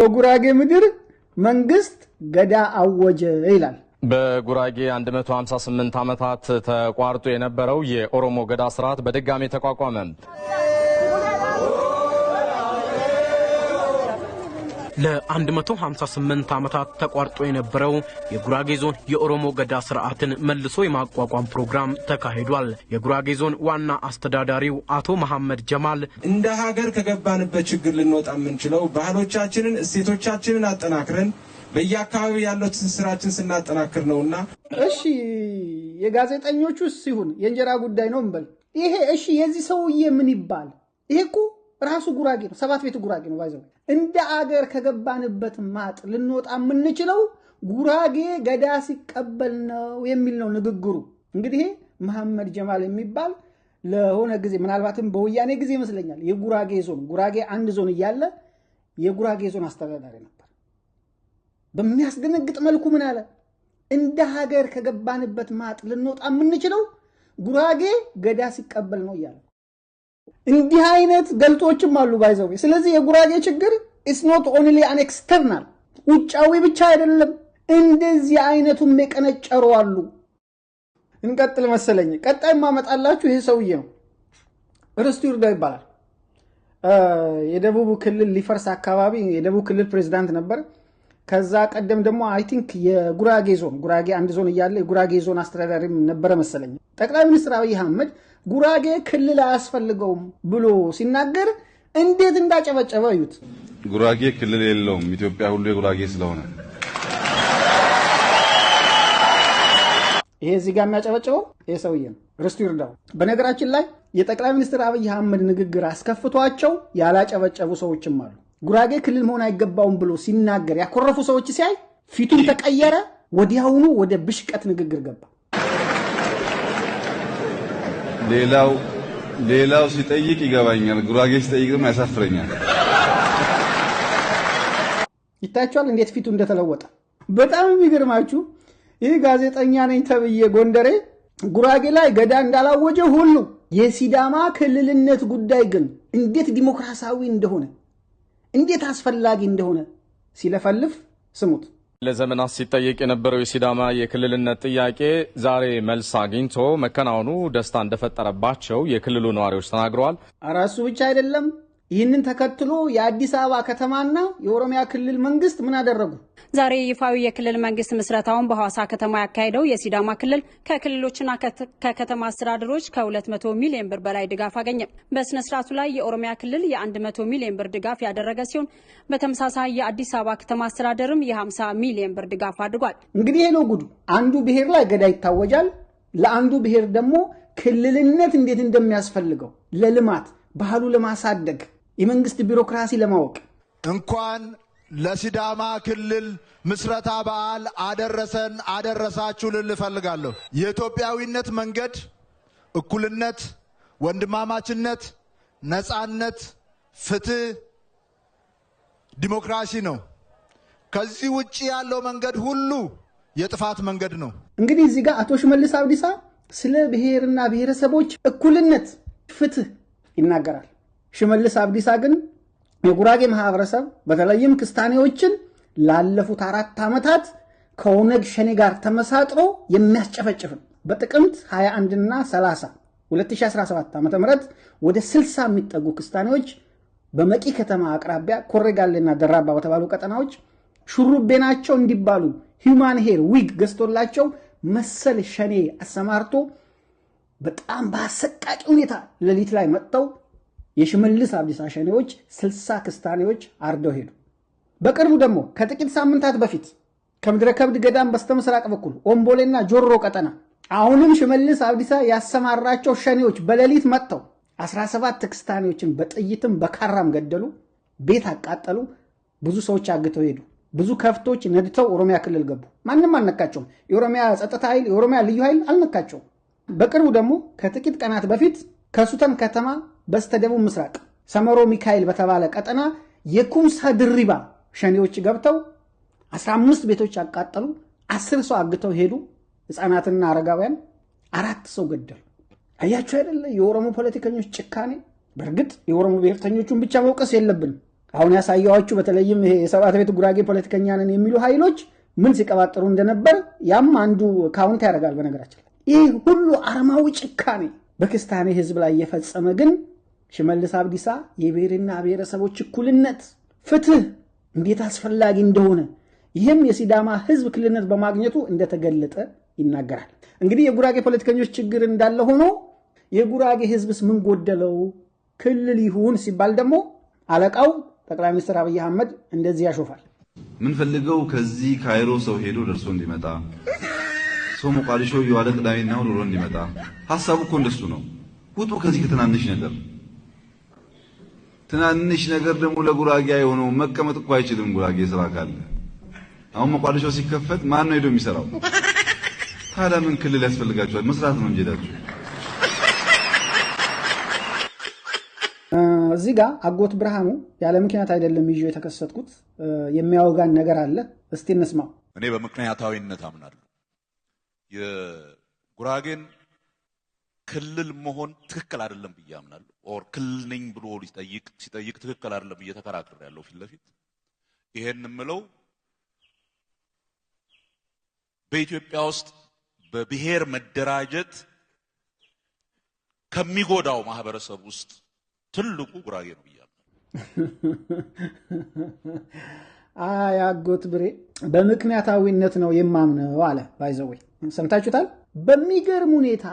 በጉራጌ ምድር መንግስት ገዳ አወጀ ይላል። በጉራጌ 158 ዓመታት ተቋርጦ የነበረው የኦሮሞ ገዳ ስርዓት በድጋሚ ተቋቋመ። ለ158 ዓመታት ተቋርጦ የነበረው የጉራጌ ዞን የኦሮሞ ገዳ ስርዓትን መልሶ የማቋቋም ፕሮግራም ተካሂዷል። የጉራጌ ዞን ዋና አስተዳዳሪው አቶ መሐመድ ጀማል እንደ ሀገር ከገባንበት ችግር ልንወጣ የምንችለው ባህሎቻችንን እሴቶቻችንን አጠናክረን በየአካባቢው ያለው ትስስራችን ስናጠናክር ነውና እሺ የጋዜጠኞቹስ ሲሆን የእንጀራ ጉዳይ ነው እንበል። ይሄ እሺ የዚህ ሰውዬ ምን ይባል? ይሄኩ ራሱ ጉራጌ ነው፣ ሰባት ቤት ጉራጌ ነው ባይዘው። እንደ አገር ከገባንበት ማጥ ልንወጣ የምንችለው ጉራጌ ገዳ ሲቀበል ነው የሚል ነው ንግግሩ። እንግዲህ መሐመድ ጀማል የሚባል ለሆነ ጊዜ ምናልባትም በወያኔ ጊዜ ይመስለኛል የጉራጌ ዞን ጉራጌ አንድ ዞን እያለ የጉራጌ ዞን አስተዳዳሪ ነበር። በሚያስደነግጥ መልኩ ምን አለ? እንደ ሀገር ከገባንበት ማጥ ልንወጣ የምንችለው ጉራጌ ገዳ ሲቀበል ነው እያለ እንዲህ አይነት ገልጦችም አሉ ባይዘው። ስለዚህ የጉራጌ ችግር is not only an external ውጫዊ ብቻ አይደለም፣ እንደዚህ አይነቱም የቀነጨሩ አሉ። እንቀጥል መሰለኝ። ቀጣይ ማመጣላችሁ ይሄ ሰውዬ ነው። ርስቱ ይርዳው ይባላል። የደቡብ ክልል ሊፈርስ አካባቢ የደቡብ ክልል ፕሬዝዳንት ነበር። ከዛ ቀደም ደግሞ አይ ቲንክ የጉራጌ ዞን ጉራጌ አንድ ዞን እያለ የጉራጌ ዞን አስተዳዳሪም ነበር መሰለኝ። ጠቅላይ ሚኒስትር አብይ አህመድ ጉራጌ ክልል አያስፈልገውም ብሎ ሲናገር እንዴት እንዳጨበጨበ እዩት። ጉራጌ ክልል የለውም፣ ኢትዮጵያ ሁሉ የጉራጌ ስለሆነ። ይሄ እዚህ ጋር የሚያጨበጨበው ይሄ ሰውዬ ነው፣ ርስቱ ይርዳው። በነገራችን ላይ የጠቅላይ ሚኒስትር አብይ አህመድ ንግግር አስከፍቷቸው ያላጨበጨቡ ሰዎችም አሉ። ጉራጌ ክልል መሆን አይገባውም ብሎ ሲናገር ያኮረፉ ሰዎች ሲያይ ፊቱን ተቀየረ፣ ወዲያውኑ ወደ ብሽቀት ንግግር ገባ። ሌላው ሲጠይቅ ይገባኛል፣ ጉራጌ ሲጠይቅ ደግሞ ያሳፍረኛል። ይታያችኋል እንዴት ፊቱ እንደተለወጠ። በጣም የሚገርማችሁ ይህ ጋዜጠኛ ነኝ ተብዬ ጎንደሬ ጉራጌ ላይ ገዳ እንዳላወጀ ሁሉ የሲዳማ ክልልነት ጉዳይ ግን እንዴት ዲሞክራሲያዊ እንደሆነ እንዴት አስፈላጊ እንደሆነ ሲለፈልፍ ስሙት። ለዘመናት ሲጠየቅ የነበረው የሲዳማ የክልልነት ጥያቄ ዛሬ መልስ አግኝቶ መከናወኑ ደስታ እንደፈጠረባቸው የክልሉ ነዋሪዎች ተናግረዋል። አራሱ ብቻ አይደለም። ይህንን ተከትሎ የአዲስ አበባ ከተማና የኦሮሚያ ክልል መንግስት ምን አደረጉ? ዛሬ ይፋዊ የክልል መንግስት ምስረታውን በሐዋሳ ከተማ ያካሄደው የሲዳማ ክልል ከክልሎችና ከከተማ አስተዳደሮች ከ200 ሚሊዮን ብር በላይ ድጋፍ አገኘ። በስነ ስርዓቱ ላይ የኦሮሚያ ክልል የ100 ሚሊዮን ብር ድጋፍ ያደረገ ሲሆን በተመሳሳይ የአዲስ አበባ ከተማ አስተዳደርም የ50 ሚሊዮን ብር ድጋፍ አድርጓል። እንግዲህ ይሄ ነው ጉዱ። አንዱ ብሔር ላይ ገዳ ይታወጃል፣ ለአንዱ ብሔር ደግሞ ክልልነት እንዴት እንደሚያስፈልገው ለልማት ባህሉ ለማሳደግ የመንግስት ቢሮክራሲ ለማወቅ እንኳን ለሲዳማ ክልል ምስረታ በዓል አደረሰን አደረሳችሁ ልል እፈልጋለሁ። የኢትዮጵያዊነት መንገድ እኩልነት፣ ወንድማማችነት፣ ነጻነት፣ ፍትህ፣ ዲሞክራሲ ነው። ከዚህ ውጪ ያለው መንገድ ሁሉ የጥፋት መንገድ ነው። እንግዲህ እዚህ ጋር አቶ ሽመልስ አብዲሳ ስለ ብሔርና ብሔረሰቦች እኩልነት፣ ፍትህ ይናገራል። ሽመልስ አብዲሳ ግን የጉራጌ ማህበረሰብ በተለይም ክስታኔዎችን ላለፉት 4 ዓመታት ከኦነግ ሸኔ ጋር ተመሳጥሮ የሚያስጨፈጭፍ በጥቅምት 21 እና 30 2017 ዓ.ም ወደ 60 የሚጠጉ ክስታኔዎች በመቂ ከተማ አቅራቢያ ኮሬጋሌና ደራባ በተባሉ ቀጠናዎች ሹሩቤናቸው እንዲባሉ ሂዩማን ሄር ዊግ ገዝቶላቸው መሰል ሸኔ አሰማርቶ በጣም በአሰቃቂ ሁኔታ ሌሊት ላይ መጥተው የሽመልስ አብዲሳ ሸኔዎች 60 ክስታኔዎች አርደው ሄዱ። በቅርቡ ደግሞ ከጥቂት ሳምንታት በፊት ከምድረ ከብድ ገዳም በስተምስራቅ በኩል ኦምቦሌና ጆሮ ቀጠና አሁንም ሽመልስ አብዲሳ ያሰማራቸው ሸኔዎች በሌሊት መጥተው 17 ክስታኔዎችን በጥይትም በካራም ገደሉ፣ ቤት አቃጠሉ፣ ብዙ ሰዎች አግተው ሄዱ። ብዙ ከፍቶች ነድተው ኦሮሚያ ክልል ገቡ። ማንም አልነካቸውም። የኦሮሚያ ጸጥታ ኃይል የኦሮሚያ ልዩ ኃይል አልነካቸውም። በቅርቡ ደግሞ ከጥቂት ቀናት በፊት ከሱተን ከተማ በስተደቡብ ምስራቅ ሰመሮ ሚካኤል በተባለ ቀጠና የኩምሳ ድሪባ ሸኔዎች ገብተው 15 ቤቶች አቃጠሉ፣ 10 ሰው አግተው ሄዱ። ህፃናትና አረጋውያን 4 ሰው ገደሉ። አያችሁ አይደለ የኦሮሞ ፖለቲከኞች ጭካኔ። በእርግጥ የኦሮሞ ብሔርተኞቹን ብቻ መውቀስ የለብንም። አሁን ያሳያችሁ በተለይም ይሄ የሰባት ቤት ጉራጌ ፖለቲከኛ ነን የሚሉ ኃይሎች ምን ሲቀባጥሩ እንደነበር ያም አንዱ ካውንት ያደርጋል። በነገራችን ይህ ሁሉ አርማዊ ጭካኔ በክስታኔ ህዝብ ላይ የፈጸመ ግን ሽመልስ አብዲሳ የብሔርና ብሔረሰቦች እኩልነት ፍትህ እንዴት አስፈላጊ እንደሆነ ይህም የሲዳማ ህዝብ ክልልነት በማግኘቱ እንደተገለጠ ይናገራል። እንግዲህ የጉራጌ ፖለቲከኞች ችግር እንዳለ ሆኖ የጉራጌ ህዝብስ ምን ጎደለው ክልል ይሁን ሲባል ደግሞ አለቃው ጠቅላይ ሚኒስትር አብይ አህመድ እንደዚህ ያሾፋል። ምን ፈልገው ከዚህ ካይሮ ሰው ሄዶ ደርሶ እንዲመጣ ሰው ሞቃዲሾ የዋለ ቅዳሜና እሑድ ውሎ እንዲመጣ ሐሳቡ እኮ እንደሱ ነው። ውጡ ከዚህ ከትናንሽ ነገር። ትናንሽ ነገር ደግሞ ለጉራጌ የሆነው መቀመጥ እኮ አይችልም። ጉራጌ ስራ ካለ አሁን ሞቃዲሾ ሲከፈት ማን ነው ሄዶ የሚሰራው? ታዲያ ምን ክልል ያስፈልጋቸዋል? መስራት ነው እንጂ ሄዳችሁ እዚህ ጋር አጎት ብርሃኑ ያለ ምክንያት አይደለም ይዤ የተከሰትኩት የሚያወጋን ነገር አለ። እስቲ እንስማው። እኔ በምክንያታዊነት አምናለሁ። የጉራጌን ክልል መሆን ትክክል አይደለም ብዬ አምናለሁ። ኦር ክልል ነኝ ብሎ ሲጠይቅ ትክክል አይደለም ብዬ ተከራክሬያለሁ ፊት ለፊት። ይሄን የምለው በኢትዮጵያ ውስጥ በብሔር መደራጀት ከሚጎዳው ማህበረሰብ ውስጥ ትልቁ ጉራጌ ነው ብያለሁ። አያጎት ብሬ በምክንያታዊነት ነው የማምነው አለ። ባይዘው ሰምታችሁታል። በሚገርም ሁኔታ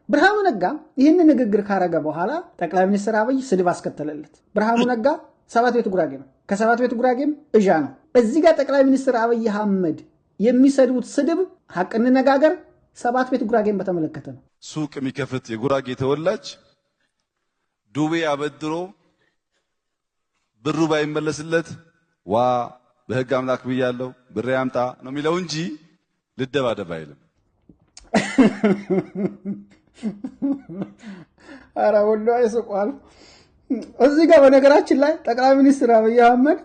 ብርሃኑ ነጋ ይህን ንግግር ካረገ በኋላ ጠቅላይ ሚኒስትር አብይ ስድብ አስከተለለት። ብርሃኑ ነጋ ሰባት ቤት ጉራጌ ነው፣ ከሰባት ቤት ጉራጌም እዣ ነው። እዚህ ጋር ጠቅላይ ሚኒስትር አብይ አህመድ የሚሰድቡት ስድብ ሐቅ እንነጋገር ሰባት ቤት ጉራጌን በተመለከተ ነው። ሱቅ የሚከፍት የጉራጌ ተወላጅ ዱቤ አበድሮ ብሩ ባይመለስለት ዋ በህግ አምላክ ብያለሁ ብሬ አምጣ ነው የሚለው እንጂ ልደባደብ አይልም። አረ ወሎ አይስቋል። እዚህ ጋር በነገራችን ላይ ጠቅላይ ሚኒስትር አብይ አህመድ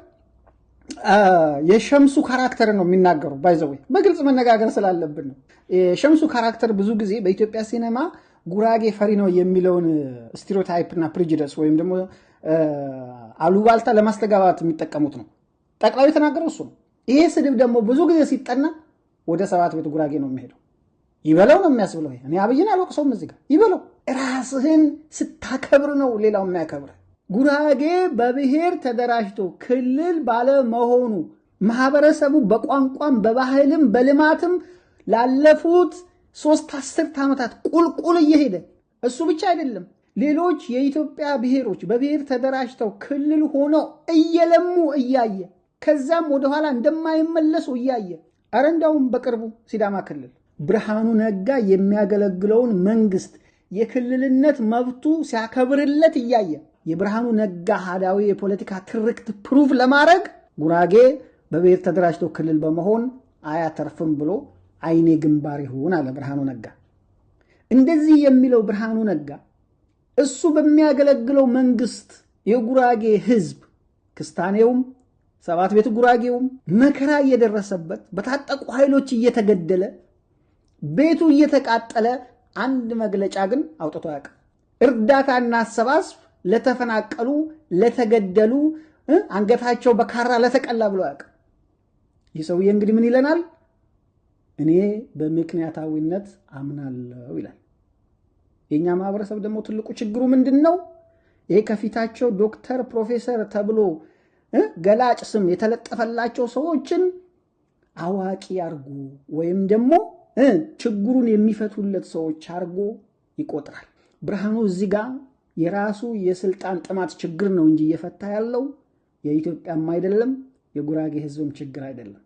የሸምሱ ካራክተር ነው የሚናገሩ። ባይዘው በግልጽ መነጋገር ስላለብን ነው። የሸምሱ ካራክተር ብዙ ጊዜ በኢትዮጵያ ሲኔማ ጉራጌ ፈሪ ነው የሚለውን ስቴሪዮታይፕ እና ፕሪጁዲስ ወይም ደግሞ አሉባልታ ለማስተጋባት የሚጠቀሙት ነው። ጠቅላዩ የተናገረው እሱ ነው። ይሄ ስድብ ደግሞ ብዙ ጊዜ ሲጠና ወደ ሰባት ቤት ጉራጌ ነው የሚሄደው። ይበለው ነው የሚያስብለው። እኔ አብይን አልወቅሰውም። እዚህ ጋር ይበለው። ራስህን ስታከብር ነው ሌላው የሚያከብር። ጉራጌ በብሔር ተደራጅቶ ክልል ባለመሆኑ ማህበረሰቡ በቋንቋም በባህልም በልማትም ላለፉት 3 ዓመታት ቁልቁል እየሄደ እሱ ብቻ አይደለም ሌሎች የኢትዮጵያ ብሔሮች በብሔር ተደራጅተው ክልል ሆነው እየለሙ እያየ ከዛም ወደኋላ እንደማይመለሱ እያየ አረ እንደውም በቅርቡ ሲዳማ ክልል ብርሃኑ ነጋ የሚያገለግለውን መንግስት የክልልነት መብቱ ሲያከብርለት እያየ የብርሃኑ ነጋ ሀዳዊ የፖለቲካ ትርክት ፕሩፍ ለማድረግ ጉራጌ በብሔር ተደራጅቶ ክልል በመሆን አያተርፍም ብሎ አይኔ ግንባር ይሁን አለ ብርሃኑ ነጋ። እንደዚህ የሚለው ብርሃኑ ነጋ እሱ በሚያገለግለው መንግስት የጉራጌ ህዝብ ክስታኔውም ሰባት ቤት ጉራጌውም መከራ እየደረሰበት በታጠቁ ኃይሎች እየተገደለ ቤቱ እየተቃጠለ አንድ መግለጫ ግን አውጥቶ ያውቃል። እርዳታና አሰባስብ ለተፈናቀሉ ለተገደሉ አንገታቸው በካራ ለተቀላ ብሎ ያውቃል። ይህ ሰውዬ እንግዲህ ምን ይለናል? እኔ በምክንያታዊነት አምናለሁ ይላል። የኛ ማህበረሰብ ደግሞ ትልቁ ችግሩ ምንድነው? ይሄ ከፊታቸው ዶክተር ፕሮፌሰር ተብሎ ገላጭ ስም የተለጠፈላቸው ሰዎችን አዋቂ አርጉ ወይም ደግሞ ችግሩን የሚፈቱለት ሰዎች አርጎ ይቆጥራል። ብርሃኑ እዚህ ጋር የራሱ የስልጣን ጥማት ችግር ነው እንጂ እየፈታ ያለው የኢትዮጵያም አይደለም የጉራጌ ህዝብም ችግር አይደለም።